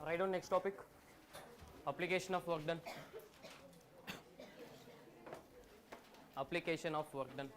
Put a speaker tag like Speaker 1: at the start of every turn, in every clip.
Speaker 1: Write down next topic. Application of work done. Application of work done.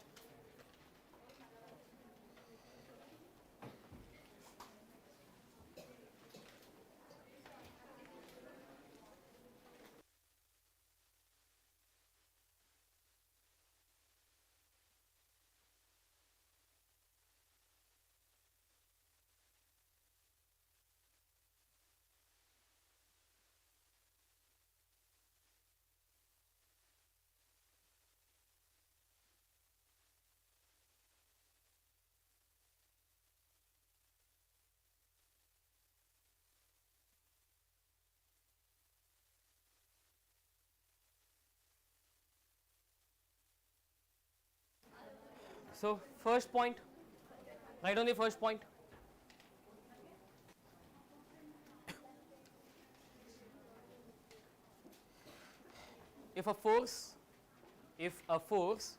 Speaker 1: So first point, write down the first point. If a force, if a force,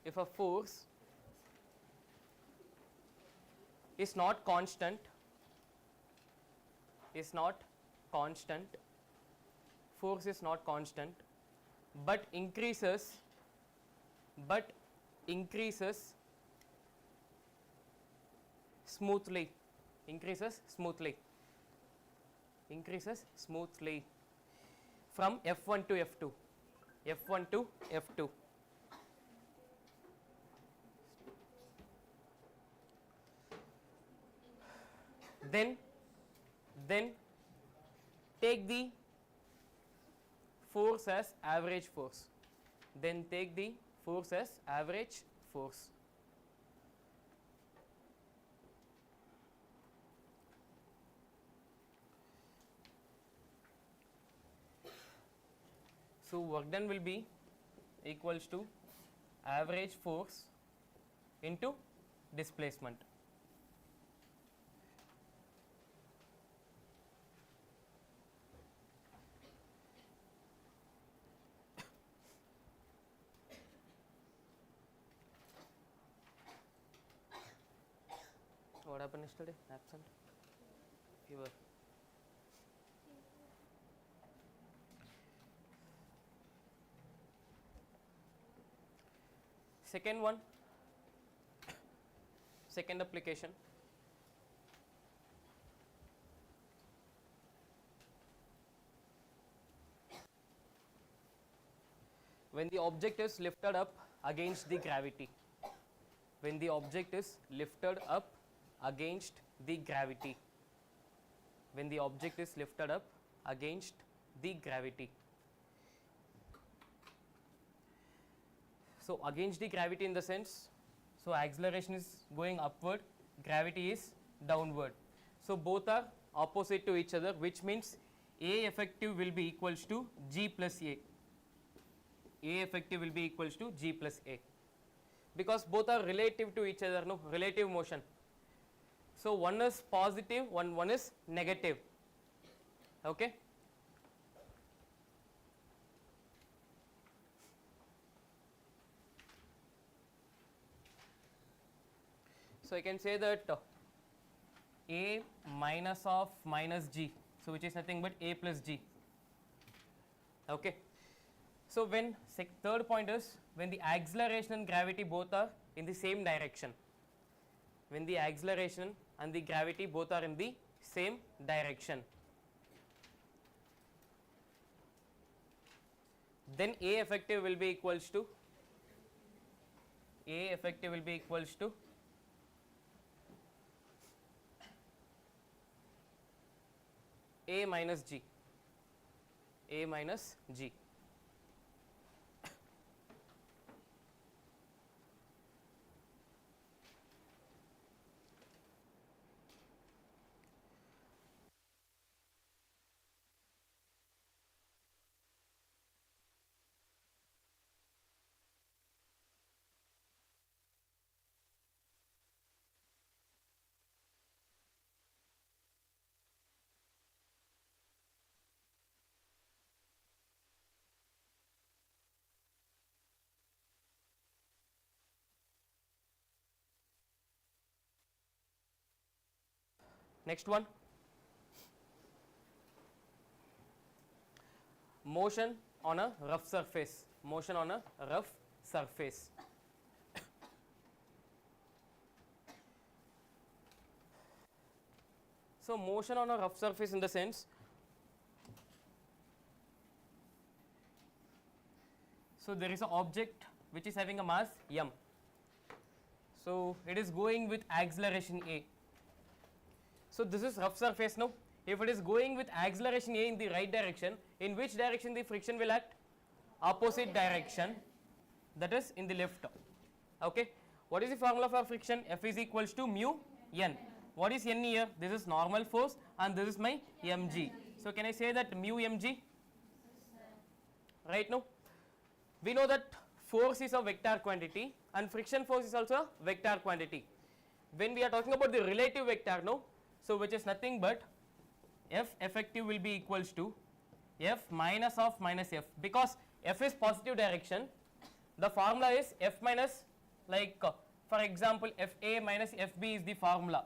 Speaker 1: if a force is not constant, is not constant, force is not constant, but increases smoothly, increases smoothly from F1 to F2, F1 to F2. Then take the force as average force. Then take the force as average force. So work done will be equals to average force into displacement. What happened yesterday? Absent? Fever. Second one, second application. When the object is lifted up against the gravity. When the object is lifted up against the gravity. When the object is lifted up against the gravity. So against the gravity in the sense, so acceleration is going upward, gravity is downward. So both are opposite to each other, which means A effective will be equals to G plus A. A effective will be equals to G plus A. Because both are relative to each other, no, relative motion. So one is positive, one is negative. Okay. So I can say that A minus of minus G, so which is nothing but A plus G. Okay. So when third point is when the acceleration and gravity both are in the same direction. When the acceleration and the gravity both are in the same direction, then A effective will be equals to A minus G. A minus G. Next one, motion on a rough surface, motion on a rough surface. So motion on a rough surface in the sense, so there is an object which is having a mass m, so it is going with acceleration a. So this is rough surface now. If it is going with acceleration a in the right direction, in which direction the friction will act? Opposite direction, that is in the left. Okay. What is the formula for friction? F is equals to mu n. What is n here? This is normal force and this is my mg. So can I say that mu mg? Right now, we know that force is a vector quantity and friction force is also a vector quantity. When we are talking about the relative vector now, so which is nothing but F effective will be equals to F minus of minus F, because F is positive direction. The formula is F minus, like for example Fa minus Fb is the formula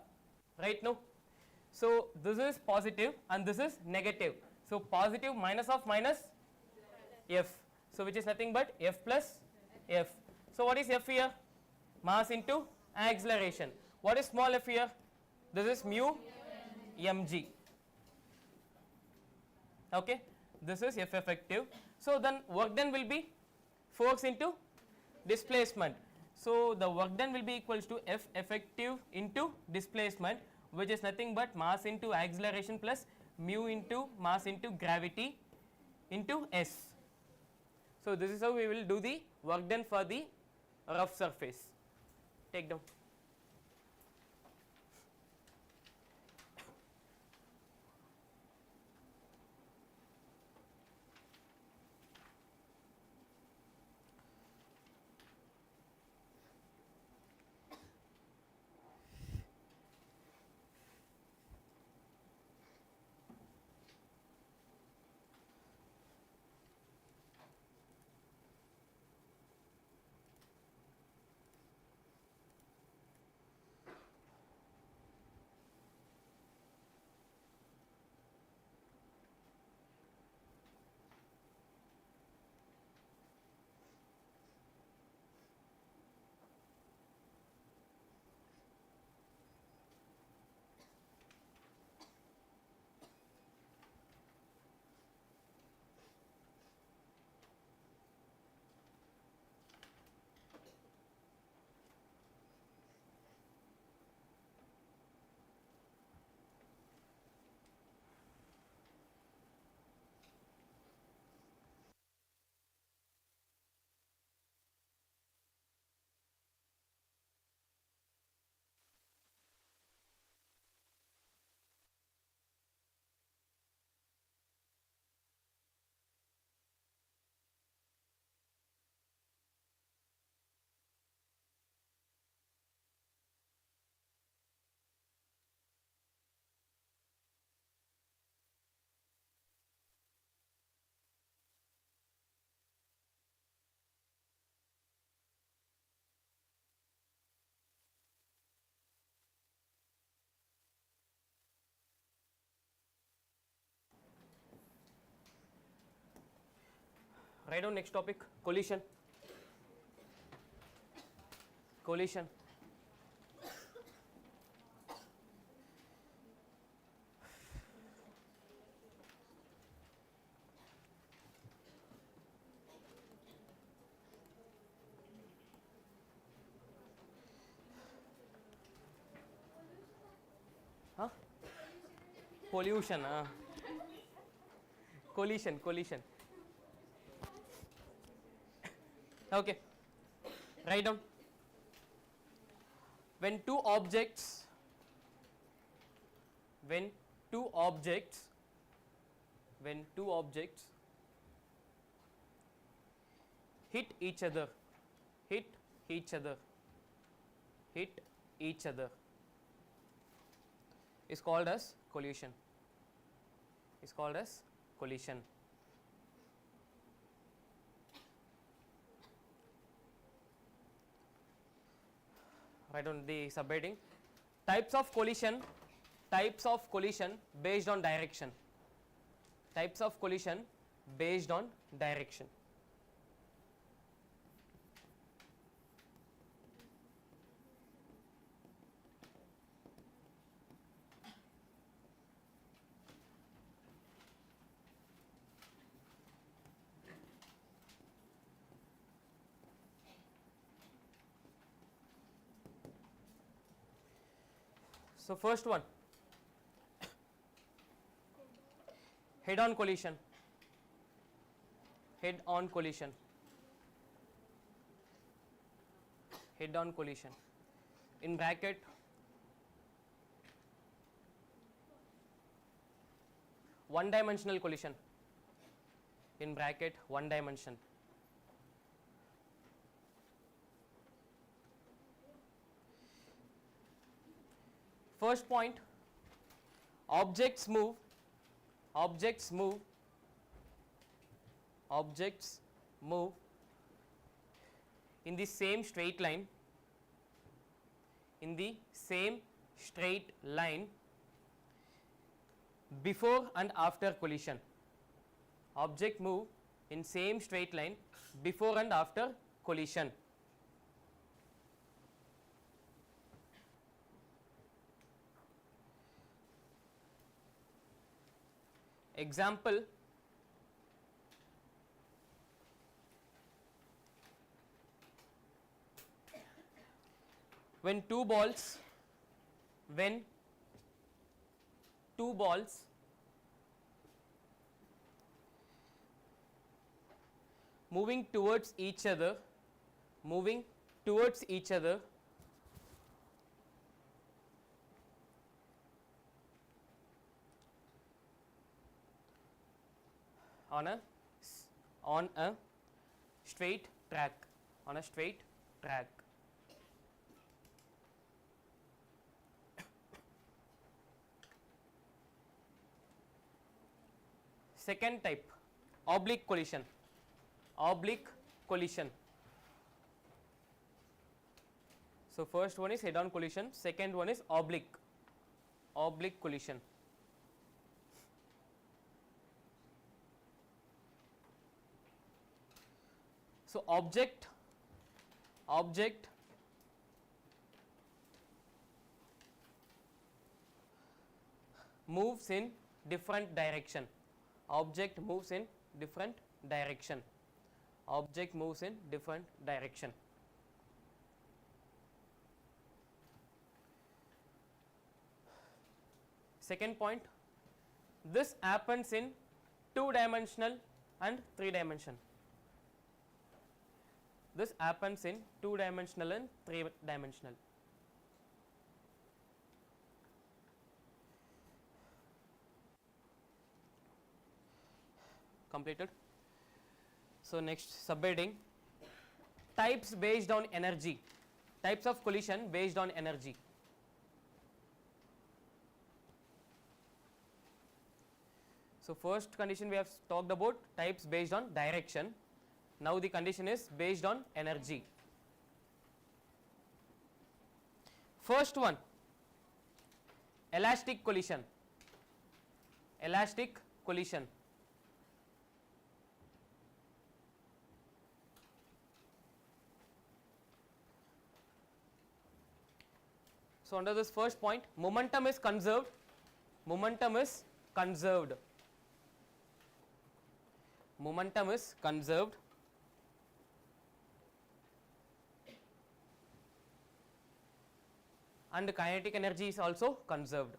Speaker 1: right now. So this is positive and this is negative, so positive minus of minus F, so which is nothing but F plus F. So what is F here? Mass into acceleration. What is small f here? This is mu mg. Okay, this is F effective. So then work done will be force into displacement. So the work done will be equals to F effective into displacement, which is nothing but mass into acceleration plus mu into mass into gravity into S. So this is how we will do the work done for the rough surface. Take down. Write down next topic, collision. Collision. Huh? Pollution. Collision. Collision. Okay, write down. When two objects hit each other is called as collision. Write down the subheading. Types of collision based on direction. Types of collision based on direction. So first one, head on collision. Head on collision. Head on collision. In bracket, one dimensional collision. In bracket, one dimension. First point, objects move in the same straight line, before and after collision. Object move in same straight line before and after collision. Example, when two balls moving towards each other on a straight track. Second type, oblique collision. So first one is head on collision, second one is oblique collision. So object moves in different direction. Second point, this happens in 2-dimensional and 3-dimension. Completed. So next, subheading, types based on energy. Types of collision based on energy. So first condition we have talked about types based on direction. Now the condition is based on energy. First one, elastic collision. So under this first point, momentum is conserved. And kinetic energy is also conserved.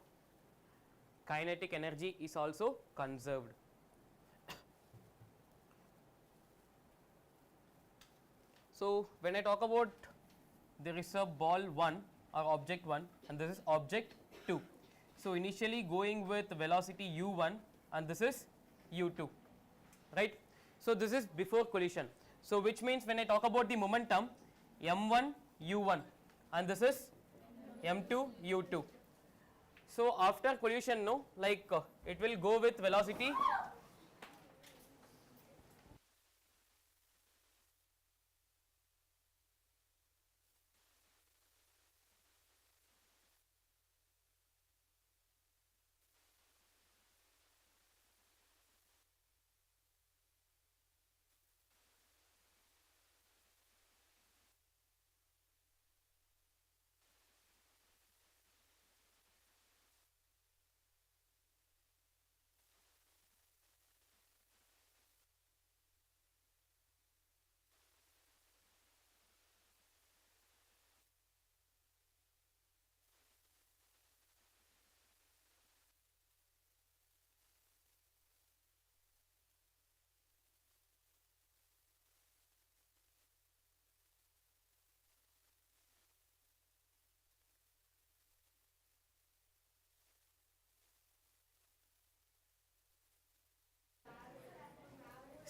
Speaker 1: So when I talk about there is a ball 1 or object 1 and this is object 2. So initially going with velocity u1 and this is u2, right? So this is before collision. So which means when I talk about the momentum, m1 u1 and this is m2 u2. So after collision, no, like it will go with velocity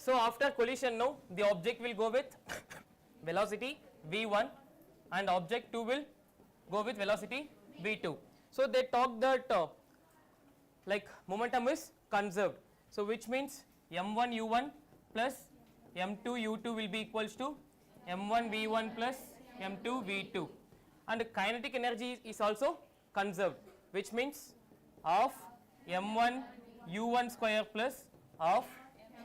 Speaker 1: So after collision now the object will go with velocity v1 and object 2 will go with velocity v2. So they talk that like momentum is conserved. So which means m1 u1 plus m2 u2 will be equals to m1 v1 plus m2 v2, and kinetic energy is also conserved, which means of m1 u1 square plus of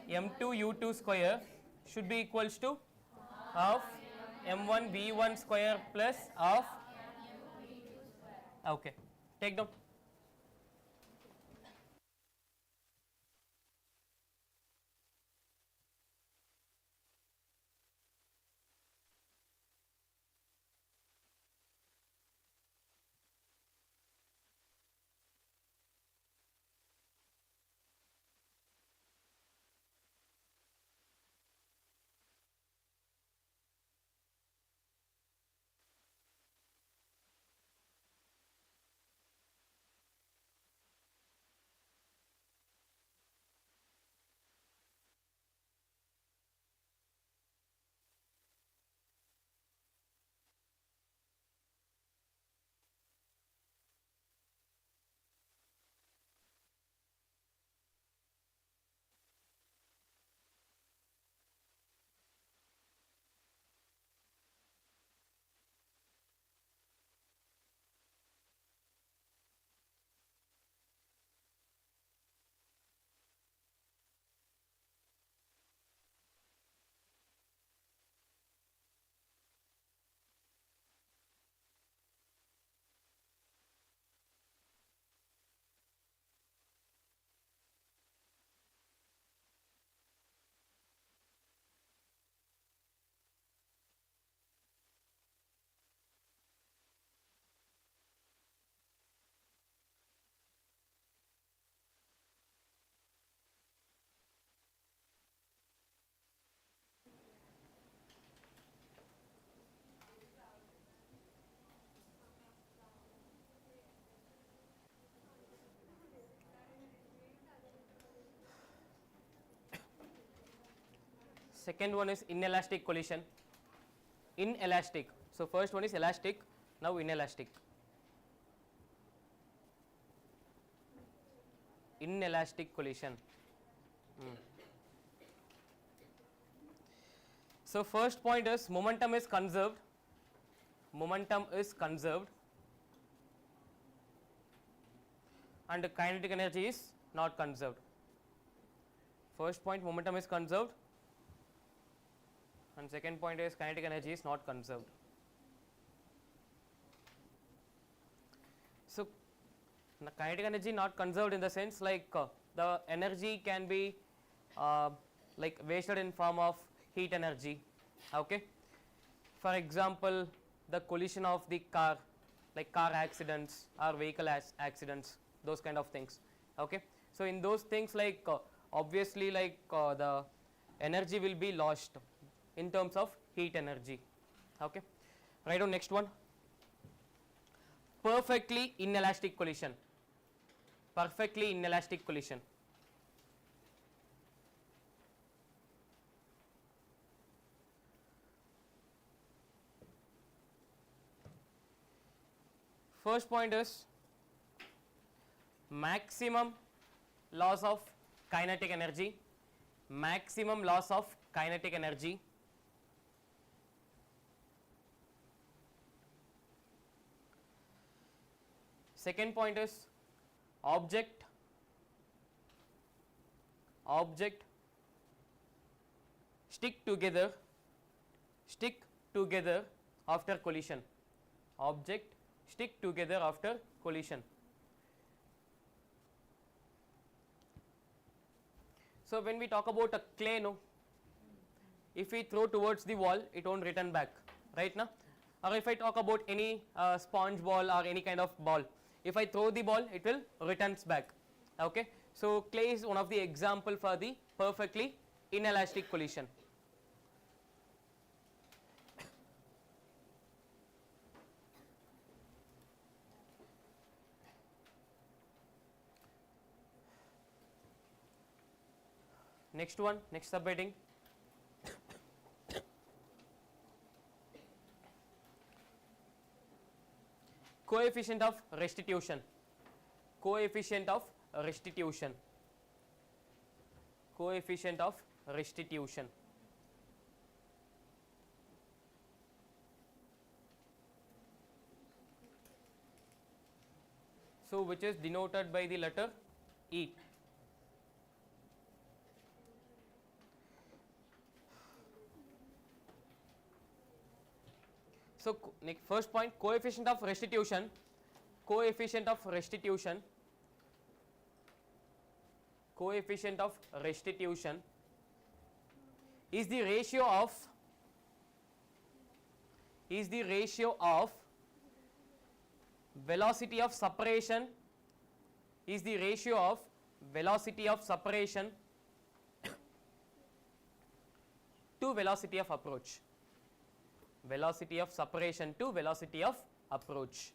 Speaker 1: m2 u2 square should be equals to of m1 v1 square plus of, okay, take down. Second one is inelastic collision. Inelastic. So first one is elastic, now inelastic. Inelastic collision. So first point is momentum is conserved. Momentum is conserved and the kinetic energy is not conserved. First point, momentum is conserved, and second point is kinetic energy is not conserved. So the kinetic energy not conserved in the sense like the energy can be like wasted in form of heat energy. Okay, for example the collision of the car, like car accidents or vehicle accidents, those kind of things. Okay, so in those things like obviously like the energy will be lost in terms of heat energy. Okay, write down next one. Perfectly inelastic collision. Perfectly inelastic collision. First point is maximum loss of kinetic energy. Maximum loss of kinetic energy. Second point is object stick together after collision. Object stick together after collision. So when we talk about a clay, no, if we throw towards the wall, it won't return back, right now? Or if I talk about any sponge ball or any kind of ball, if I throw the ball, it will returns back. Okay, so clay is one of the example for the perfectly inelastic collision. Next one, next subheading. Coefficient of restitution. Coefficient of restitution. Coefficient of restitution. So which is denoted by the letter E. So next first point, coefficient of restitution. Coefficient of restitution. Coefficient of restitution is the ratio of velocity of separation, is the ratio of velocity of separation to velocity of approach. Velocity of separation to velocity of approach.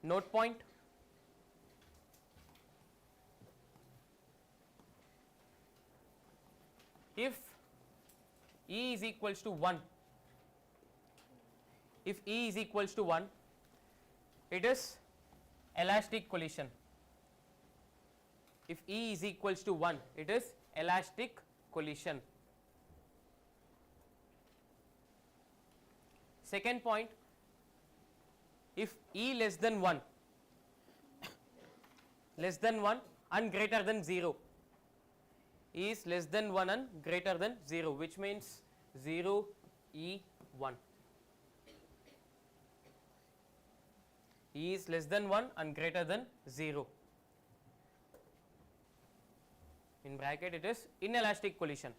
Speaker 1: Note point. If E is equals to 1, if E is equals to 1, it is elastic collision. If E is equals to 1, it is elastic collision. Second point, if E less than 1 and greater than 0, E is less than 1 and greater than 0, which means 0 E 1. E is less than 1 and greater than 0. In bracket it is inelastic collision.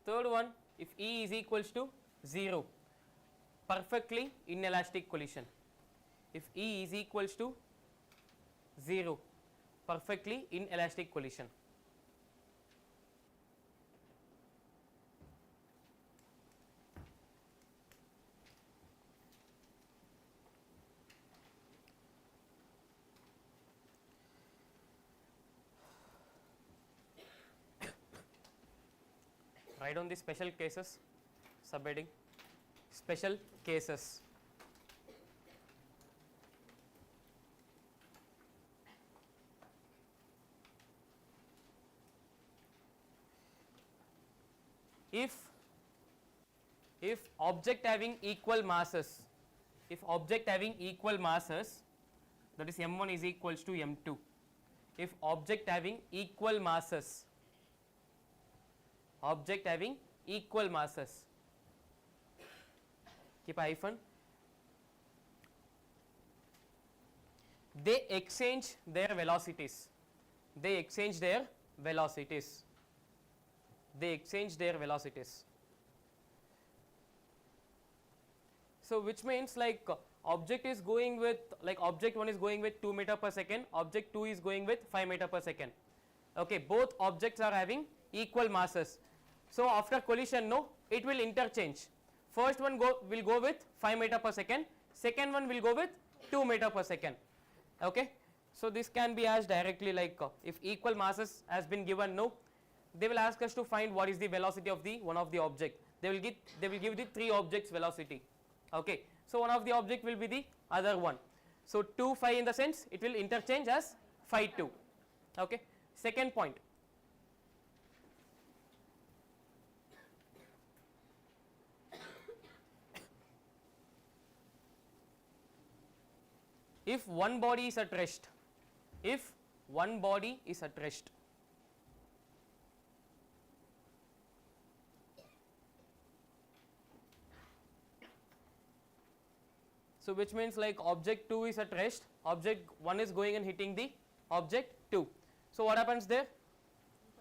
Speaker 1: Third one, if E is equals to 0, perfectly inelastic collision. If E is equals to 0, perfectly inelastic collision. Write down the special cases, subheading, special cases. If object having equal masses, that is M1 is equals to M2. If object having equal masses, keep a hyphen, they exchange their velocities. So which means like object is going with, like object 1 is going with 2 meter per second, object 2 is going with 5 meter per second. Okay, both objects are having equal masses. So after collision, no, it will interchange. First one will go with 5 meter per second, second one will go with 2 meter per second. Okay, so this can be asked directly, like if equal masses has been given, no, they will ask us to find what is the velocity of the one of the object. They will give the 3 objects velocity. Okay, so one of the object will be the other one. So 2 5 in the sense it will interchange as 5 2. Okay, second point. If one body is at rest, so which means like object 2 is at rest, object 1 is going and hitting the object 2. So what happens there?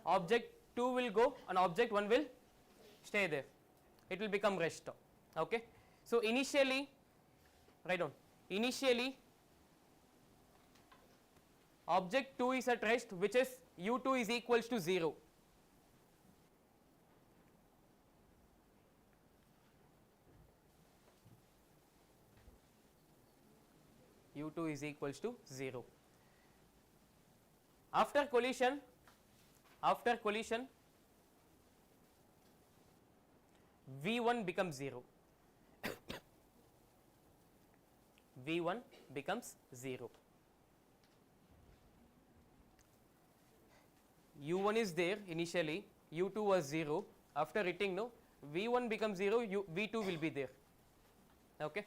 Speaker 1: Object 2 will go and object 1 will stay there. It will become rest. Okay. So initially, write down, initially object 2 is at rest, which is u2 is equals to 0. u2 is equals to 0. After collision V1 becomes 0. V1 becomes 0. U1 is there initially, U2 was 0. After hitting no, V1 becomes 0, V2 will be there. Okay.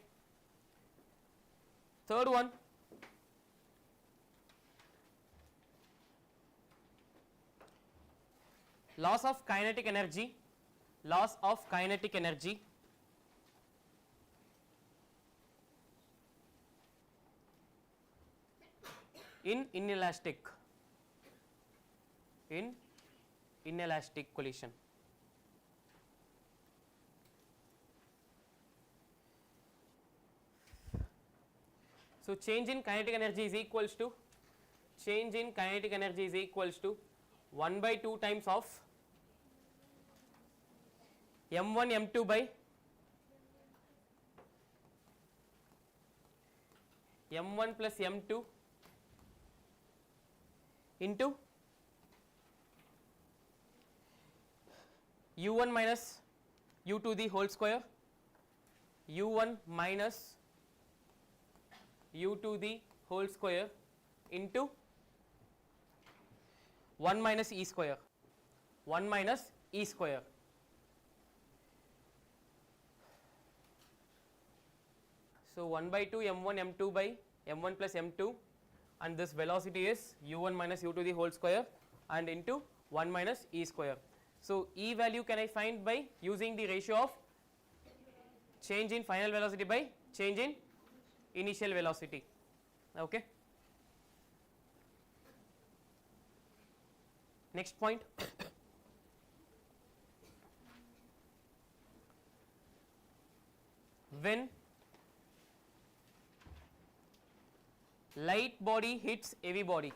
Speaker 1: Third one, loss of kinetic energy in inelastic collision. So change in kinetic energy is equals to 1 by 2 times of m1 m2 by m1 plus m2 into u1 minus u2 the whole square, u1 minus u2 the whole square into 1 minus e square, So 1 by 2 m1 m2 by m1 plus m2, and this velocity is u1 minus u2 the whole square and into 1 minus e square. So e value can I find by using the ratio of change in final velocity by change in initial velocity. Okay. Next point. When light body hits heavy body,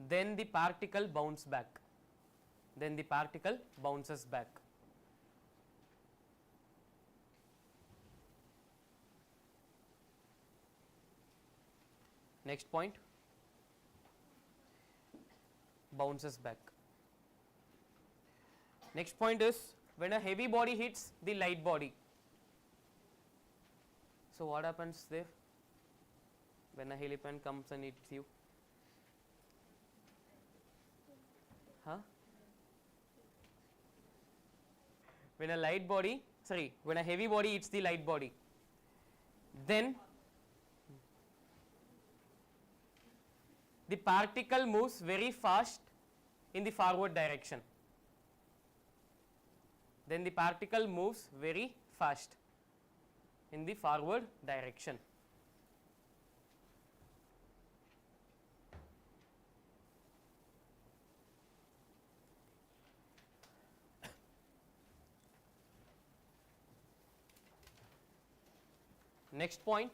Speaker 1: then the particle bounces back. Next point, bounces back. Next point is when a heavy body hits the light body. So what happens there when a helipan comes and hits you? When a heavy body hits the light body, then the particle moves very fast in the forward direction. Next point,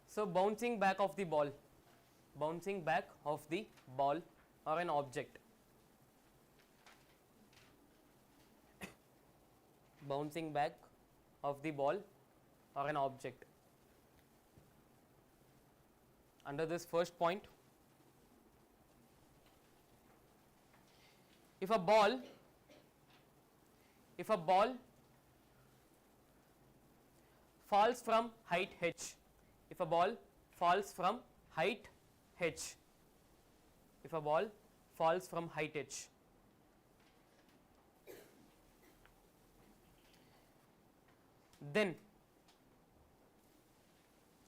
Speaker 1: so bouncing back of the ball or an object. Bouncing back of the ball or an object. Under this first point, if a ball falls from height h, then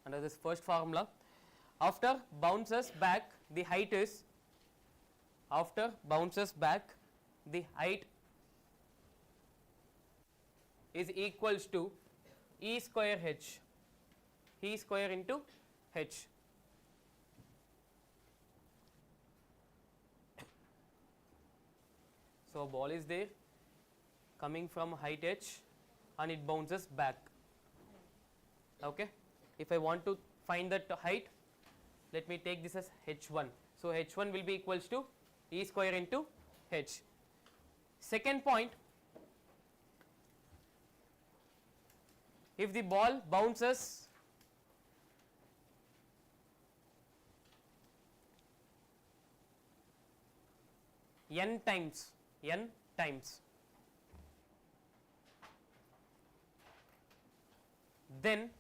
Speaker 1: under this first formula, after bounces back the height is equals to e square h, into h. So a ball is there, coming from height h and it bounces back. Okay. If I want to find that height, let me take this as h1. So h1 will be equals to E square into h. Second point, if the ball bounces n times, then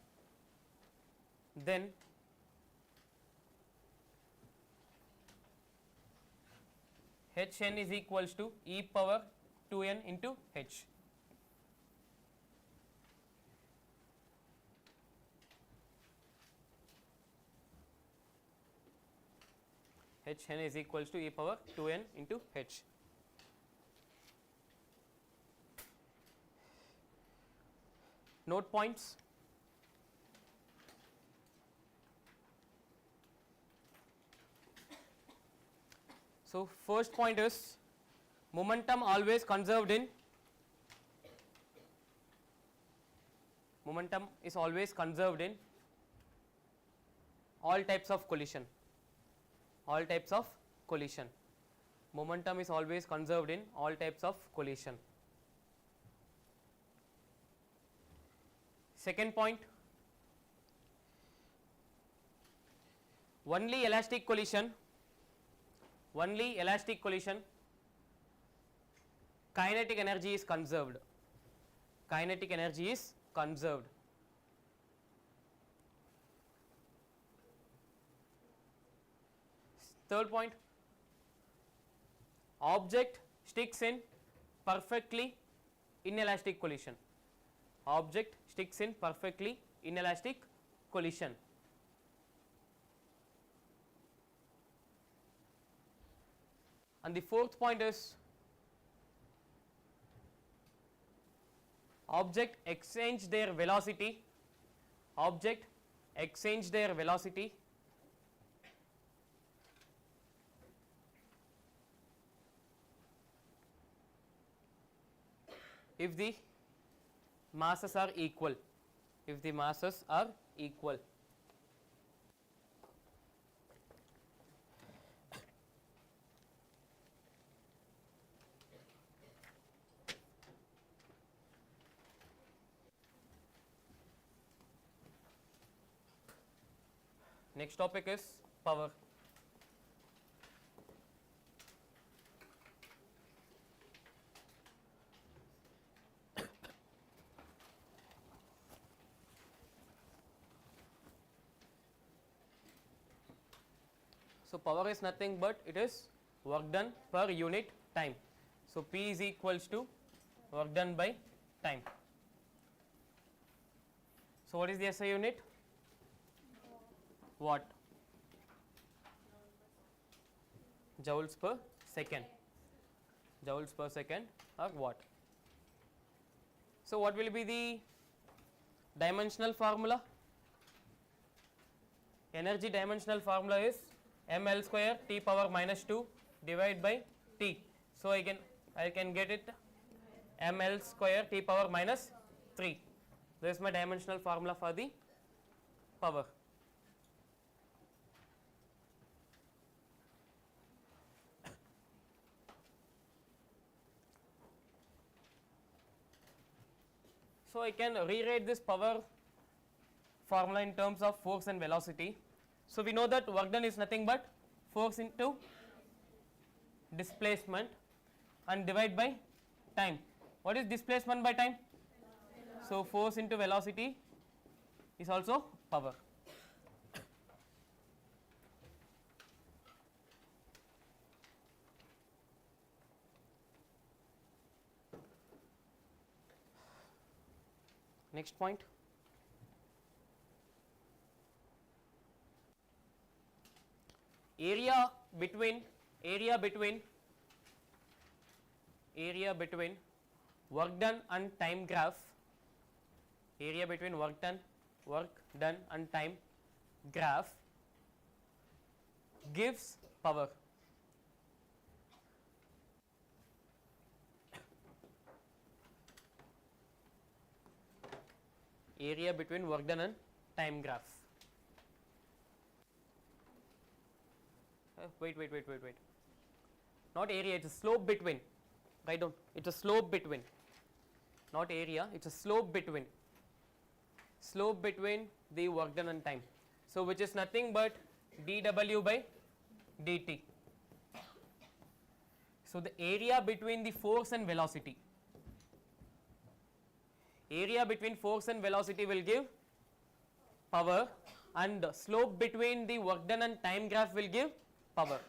Speaker 1: hn is equals to e power 2n into h. hn is equals to e power 2n into h. Note points. So first point is momentum always conserved in all types of collision. Momentum is always conserved in all types of collision. Second point, only elastic collision, kinetic energy is conserved. Third point, object sticks in perfectly inelastic collision. And the fourth point is object exchange their velocity if the masses are equal. Next topic is power. So power is nothing but it is work done per unit time. So P is equals to work done by time. So what is the SI unit? Watt. Joules per second or watt. So what will be the dimensional formula? Energy dimensional formula is ml square t power minus 2 divided by t. So I can get it ml square t power minus 3. This is my dimensional formula for the power. So I can rewrite this power formula in terms of force and velocity. So we know that work done is nothing but force into displacement and divide by time. What is displacement by time? So force into velocity is also power. Next point. Area between work done and time graph. Area between work done and time graph gives power. area between work done and time graph. Wait. Not area, it's a slope between. Write down. It's a slope between. Not area, it's a slope between. Slope between the work done and time. So which is nothing but dw by dt. So the area between the force and velocity. Area between force and velocity will give power, and slope between the work done and time graph will give power.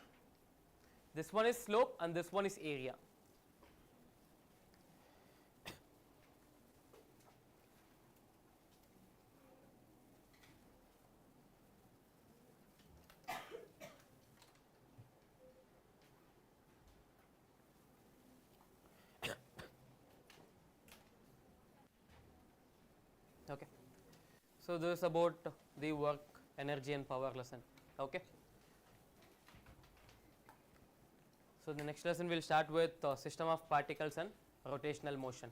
Speaker 1: This one is slope and this one is area. Okay. So this is about the work, energy and power lesson. Okay. So the next lesson will start with system of particles and rotational motion.